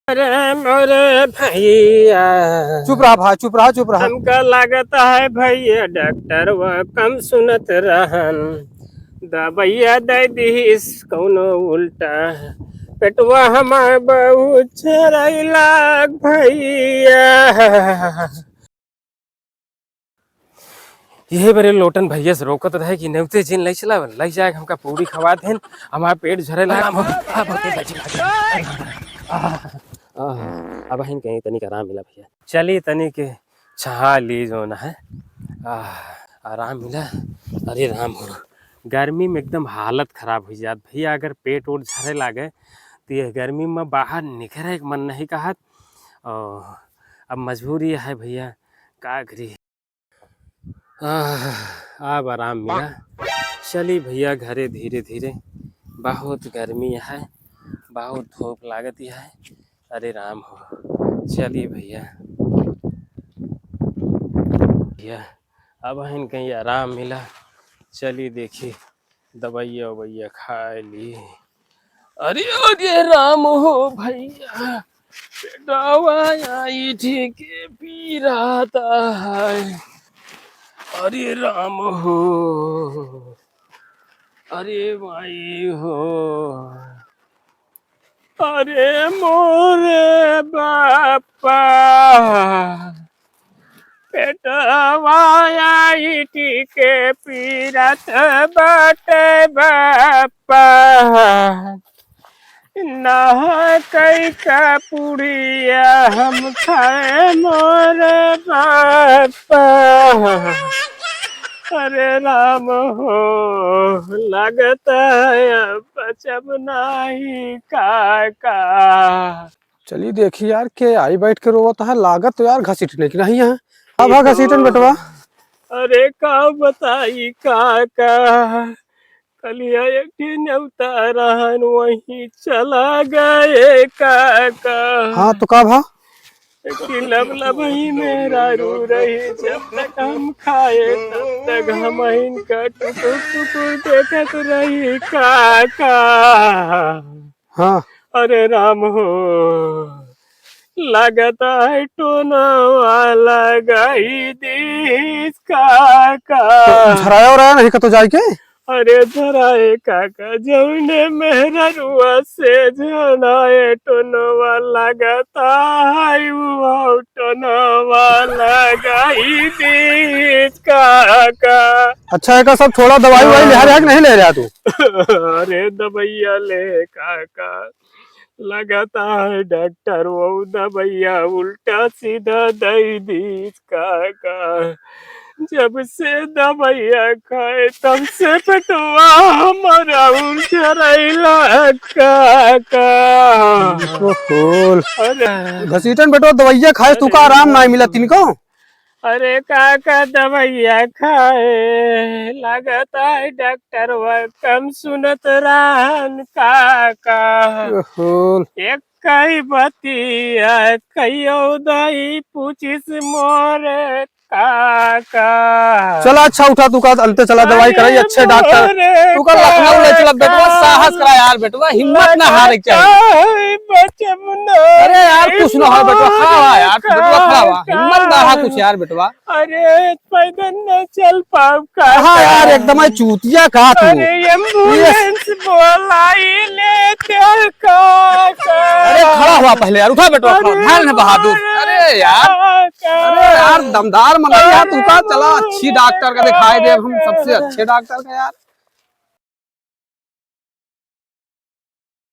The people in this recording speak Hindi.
अरे मोरे भैया, चुप रहा भाई, चुप रहा, चुप रहा। हमका लागत है भैया डॉक्टर व कम सुनत रहन। दवाइया दे दिस कौनो उल्टा, पेटवा हमार बहुत चरैला भैया। यही बड़े लोटन भैया से रोकत रहे कि नेवते जिन लई चला लई जाए हमका पूरी खवा देन, हमार पेट झरे लगा। अब हिन कहीं तनिक आराम मिला भैया, चली तनिक छहा ली जो न है। आराम मिला। अरे राम हो, गर्मी में एकदम हालत खराब हो जात भैया। अगर पेट ओट झरे लागे तो ये गर्मी में बाहर निकले एक मन नहीं कहत। अब मजबूरी है भैया, का करी। अब आराम मिला। चली भैया घरे धीरे धीरे, बहुत गर्मी है, बहुत धूप लागती है। अरे राम हो, चलिए भैया भैया अब हन कहीं आराम मिला। चलिए देखिए दवाइया ववाइया खा ली। अरे अरे राम हो भैया, दवाई ठीक पी रहा था। अरे राम हो, अरे भाई हो, अरे मोरे बापा, पेटवाया के पीरत बाटे बापा। ना कई का पुड़िया हम खाए मोरे बापा। अरे राम हो, लगता है बचब नहीं काका। चलिए देखिए यार, के आई बैठ के रोवत है, लागत तो यार घसीटने की नहीं है। अब हाँ घसीटन बेटवा। अरे का बताई काका, कलिया एक न्योता रहन वहीं चला गए काका। हाँ तो का भा? लब ही मेरा रू रही, जब तक हम खाए तब तक हम इनका टुकुर टुकुर देखत रही काका। हाँ अरे राम हो, लगता है टोनवा लगाई दिस काका। तो झराया और आया नहीं का तो जाए के। अरे धराए काका, जौने मेहरा रुआ से झनाए टोनवा लगता है वो टोनवा लगाई दिस काका। अच्छा है का, सब थोड़ा दवाई ववाई ले रहा है कि नहीं ले रहा तू? अरे दवाइया ले काका, लगाता है डॉक्टर वो दवाइया उल्टा सीधा दे दी काका। जब से दवाइया खाए तब से पेटवा हमारा उलझरैला काका। अरे घसीटन बेटवा, दवाइया खाए तू का आराम नहीं मिला तिनको। अरे काका दवाइया खाए, लगता है डॉक्टर वह कम सुनत रहन काका। एक कई बतिया कईयो दही पूछिस मोरे काका। चला अच्छा उठा, तू का अंत चला दवाई कराई अच्छे डॉक्टर। तू का लखनऊ ले चला बेटवा, साहस करा यार बेटवा, हिम्मत ना हारे चाहिए। अरे यार कुछ ना हो बेटवा, खड़ा यार बेटवा, खड़ा हिम्मत ना हा कुछ यार बेटवा। अरे पैदल न चल पाऊ का। हाँ यार एकदम चूतिया का तू। अरे एम्बुलेंस बोलाई ले चल काका। अरे खड़ा हुआ पहले यार, उठा बेटवा, ध्यान है बहादुर। अरे यार दमदार मनाई यार तू का, चला अच्छी डॉक्टर का दिखाई दे हम, सबसे अच्छे डॉक्टर का यार।